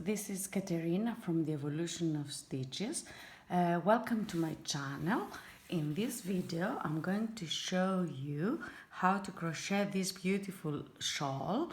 this is Katerina from the Evolution of Stitches. Welcome to my channel. In this video I'm going to show you how to crochet this beautiful shawl,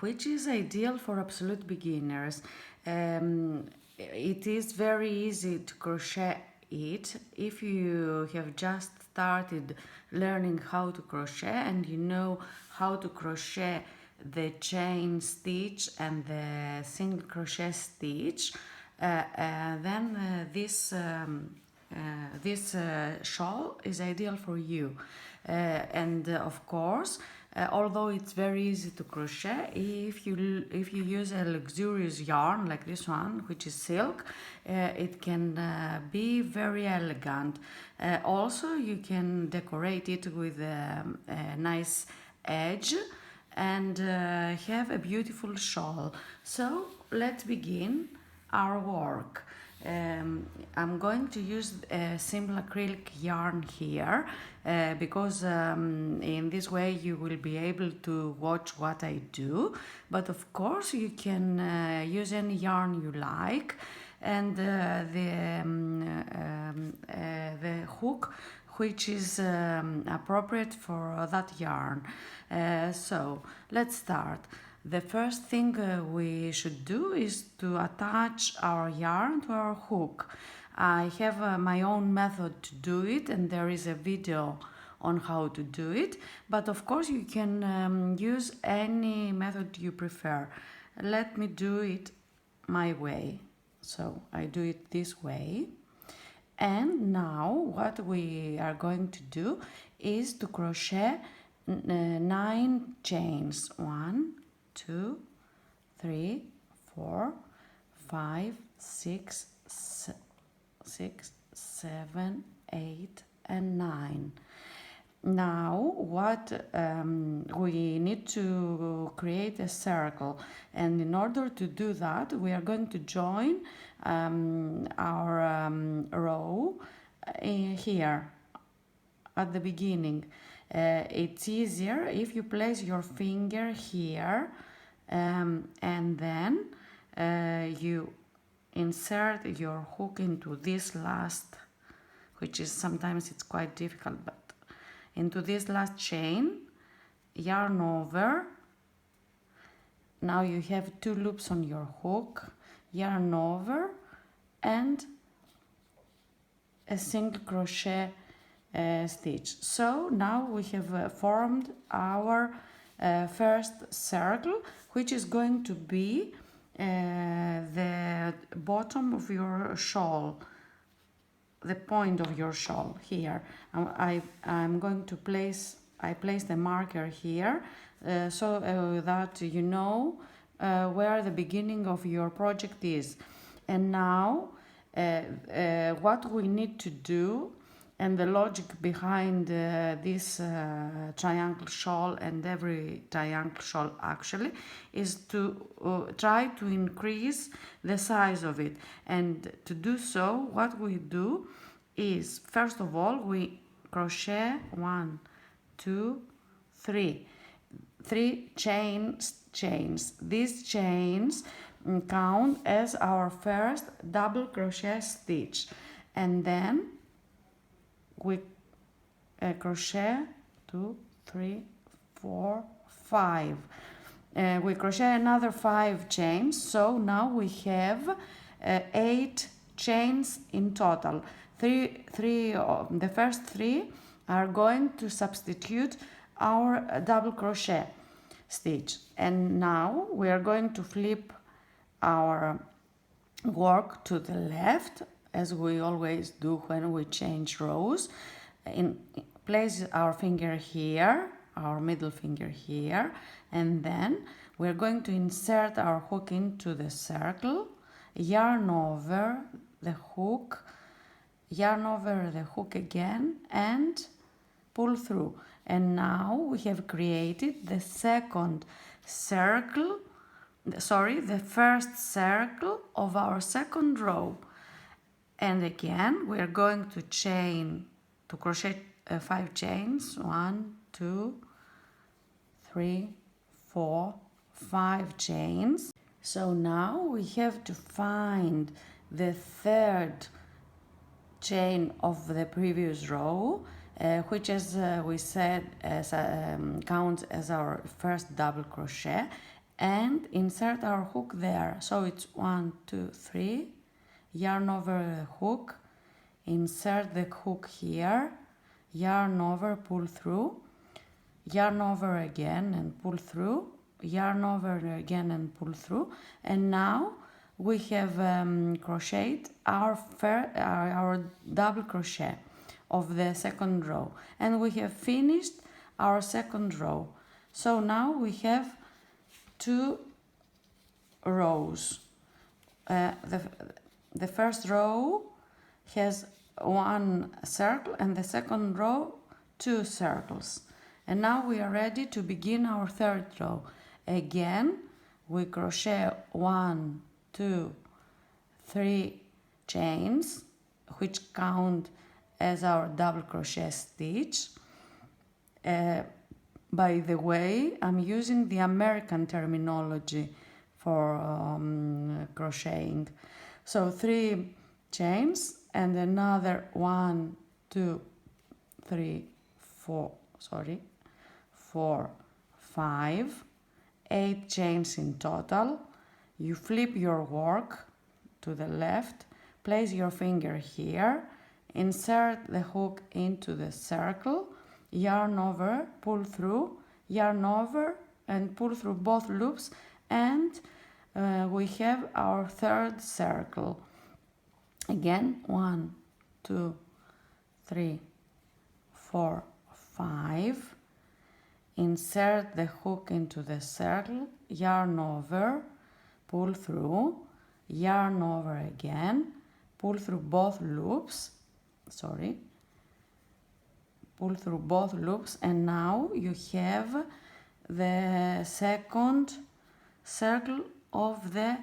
which is ideal for absolute beginners. It is very easy to crochet it if you have just started learning how to crochet and you know how to crochet the chain stitch and the single crochet stitch, then this shawl is ideal for you. And of course, although it's very easy to crochet, if you use a luxurious yarn like this one, which is silk, it can be very elegant. Also, you can decorate it with a nice edge and have a beautiful shawl. So let's begin our work. I'm going to use a simple acrylic yarn here because in this way you will be able to watch what I do, but of course you can use any yarn you like, and the hook which is appropriate for that yarn. So let's start. The first thing we should do is to attach our yarn to our hook. I have my own method to do it, and there is a video on how to do it, but of course you can use any method you prefer. Let me do it my way. So I do it this way. And now what we are going to do is to crochet 9 chains. 1, 2, 3, 4, 5, 6, 7, 8, and 9. Now what we need to create a circle, and in order to do that we are going to join our row here at the beginning. It's easier if you place your finger here and then you insert your hook into this last, which is sometimes it's quite difficult, but into this last chain, yarn over. Now you have 2 loops on your hook, yarn over, and a single crochet stitch. So now we have formed our first circle, which is going to be the bottom of your shawl, the point of your shawl here. I'm going to place the marker here so that you know where the beginning of your project is. And now what we need to do, and the logic behind this triangle shawl and every triangle shawl actually, is to try to increase the size of it. And to do so, what we do is, first of all, we crochet 1, 2, 3 chains. These chains count as our first double crochet stitch, and then we crochet 2, 3, 4, 5. We crochet another 5 chains, so now we have 8 chains in total. The first 3 are going to substitute our double crochet stitch, and now we are going to flip our work to the left, as we always do when we change rows. Place our finger here, our middle finger here, and then we're going to insert our hook into the circle, yarn over the hook, yarn over the hook again, and pull through. And now we have created the second circle, the first circle of our second row. And again we are going to crochet 5 chains. 1, 2, 3, 4, 5 chains. So now we have to find the third chain of the previous row, which, as we said, counts as our first double crochet, and insert our hook there. So it's 1, 2, 3, yarn over the hook, insert the hook here, yarn over, pull through, yarn over again and pull through, yarn over again and pull through, and now we have crocheted our double crochet of the second row, and we have finished our second row. So now we have 2 rows. The first row has 1 circle and the second row 2 circles. And now we are ready to begin our third row. Again, we crochet 1, 2, 3 chains, which count as our double crochet stitch. By the way, I'm using the American terminology for crocheting. So 3 chains and another 1, 2, 3, 4, 5, 8 chains in total. You flip your work to the left, place your finger here, insert the hook into the circle, yarn over, pull through, yarn over and pull through both loops, and we have our third circle. Again, 1, 2, 3, 4, 5. Insert the hook into the circle, yarn over, pull through, yarn over again, pull through both loops, pull through both loops, and now you have the second circle of the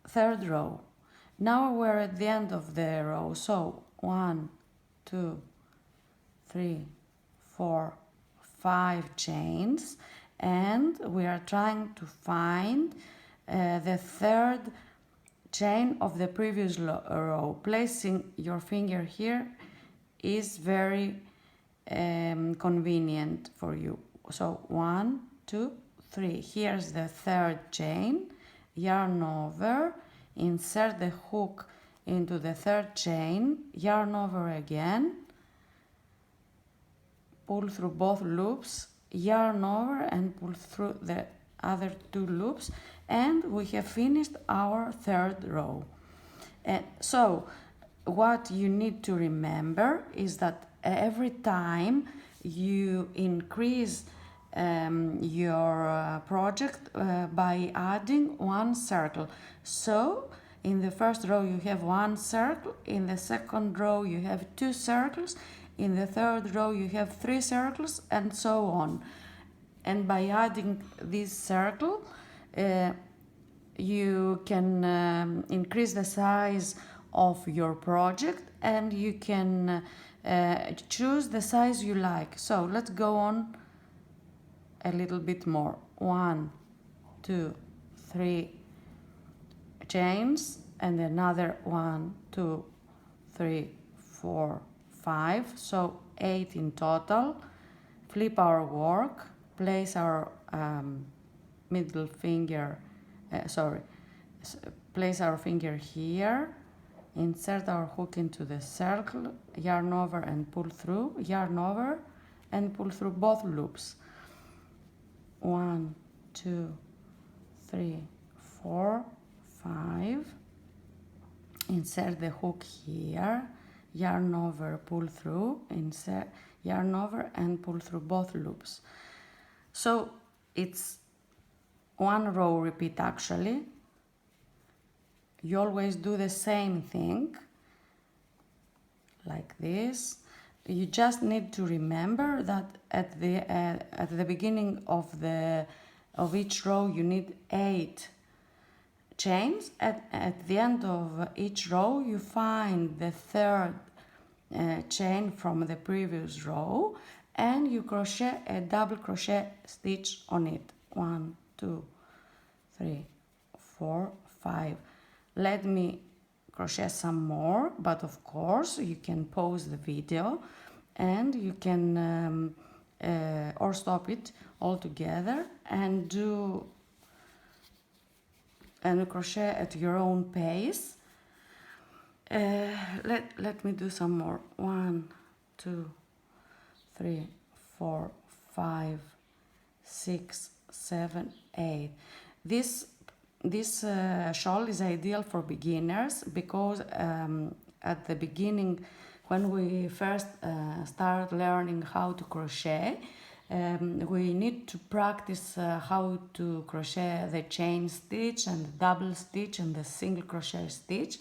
third row. Now we're at the end of the row, so 1, 2, 3, 4, 5 chains, and we are trying to find the third chain of the previous row. Placing your finger here is very convenient for you. So 1, 2, 3. Here's the third chain, yarn over, insert the hook into the third chain, yarn over again, pull through both loops, yarn over and pull through the other 2 loops, and we have finished our third row. And so what you need to remember is that every time you increase your project by adding 1 circle. So in the first row you have 1 circle, in the second row you have 2 circles, in the third row you have 3 circles, and so on. And by adding this circle, you can increase the size of your project, and you can choose the size you like. So let's go on a little bit more. 1, 2, 3 chains, and another 1, 2, 3, 4, 5, so 8 in total. Flip our work, place our middle finger, place our finger here, insert our hook into the circle, yarn over and pull through, yarn over and pull through both loops. 1, 2, 3, 4, 5. Insert the hook here, yarn over, pull through, insert, yarn over and pull through both loops. So it's 1 row repeat actually. You always do the same thing like this. You just need to remember that at the beginning of each row you need 8 chains. At the end of each row you find the third chain from the previous row, and you crochet a double crochet stitch on it. 1, 2, 3, 4, 5. Let me crochet some more, but of course you can pause the video and you can or stop it altogether and do and crochet at your own pace. Let me do some more. 1, 2, 3, 4, 5, 6, 7, 8. This shawl is ideal for beginners because at the beginning, when we first start learning how to crochet, we need to practice how to crochet the chain stitch and the double stitch and the single crochet stitch,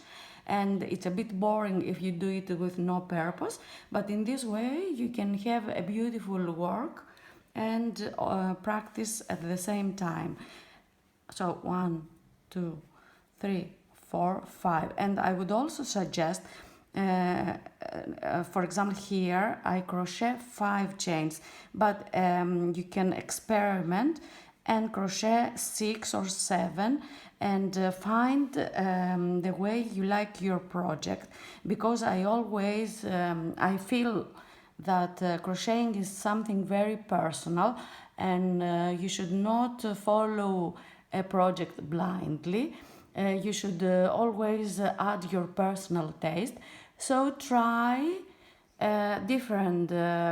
and it's a bit boring if you do it with no purpose, but in this way you can have a beautiful work and practice at the same time. So 1, 2, 3, 4, 5. And I would also suggest, for example, here I crochet 5 chains, but you can experiment and crochet 6 or 7 and find the way you like your project, because I always I feel that crocheting is something very personal, and you should not follow a project blindly. You should always add your personal taste. So try different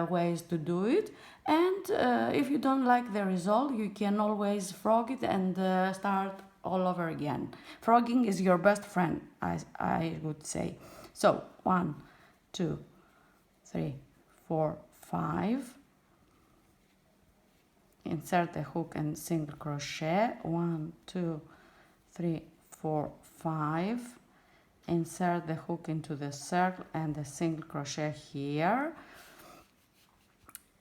ways to do it, and if you don't like the result, you can always frog it and start all over again. Frogging is your best friend, I would say. So 1, 2, 3, 4, 5. Insert the hook and single crochet. 1, 2, 3, 4, 5. Insert the hook into the circle and the single crochet here.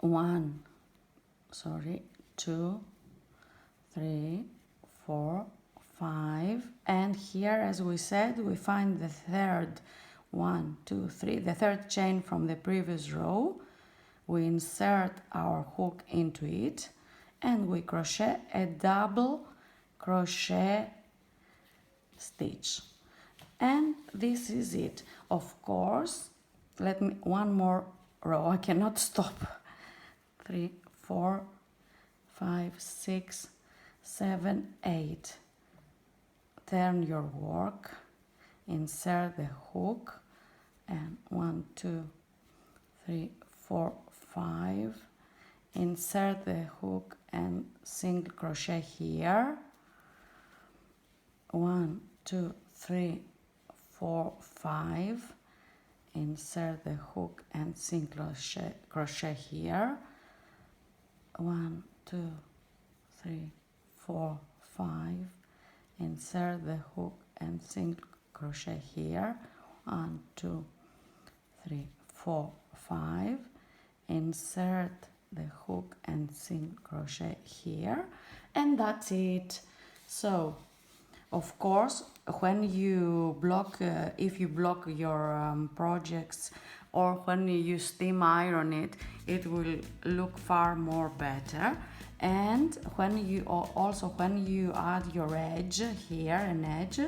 2, 3, 4, 5. And here, as we said, we find the third 1, 2, 3, the third chain from the previous row. We insert our hook into it and we crochet a double crochet stitch, and this is it. Of course, let me one more row, I cannot stop. 3, 4, 5, 6, 7, 8. Turn your work, insert the hook, and 1, 2, 3, 4, 5. Insert the hook and single crochet here. 1, 2, 3, 4, 5. Insert the hook and single crochet here. 1, 2, 3, 4, 5. Insert the hook and single crochet here. 1, 2, 3, 4, 5. Insert the hook and single crochet here, and that's it. So of course, when you block, if you block your projects, or when you steam iron it, it will look far more better. And when you when you add your edge here, an edge,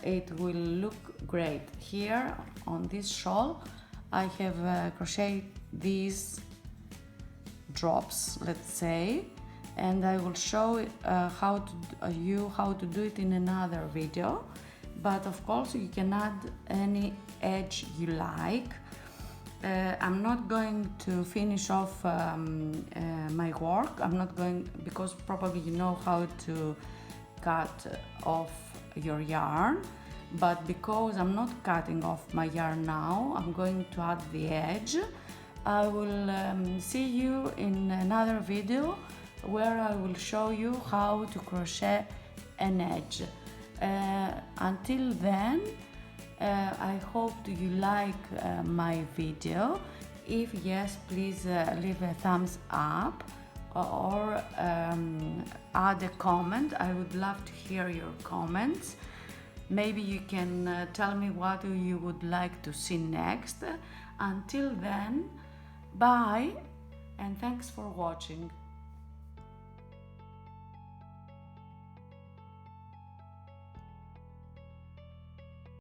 it will look great. Here on this shawl, I have crocheted these drops, let's say, and I will show how to do it in another video. But of course you can add any edge you like. I'm not going to finish off my work. I'm not going, because probably you know how to cut off your yarn, but because I'm not cutting off my yarn now, I'm going to add the edge. I will see you in another video where I will show you how to crochet an edge. Until then, I hope you like my video. If yes, please leave a thumbs up or add a comment. I would love to hear your comments. Maybe you can tell me what you would like to see next. Until then, bye and thanks for watching.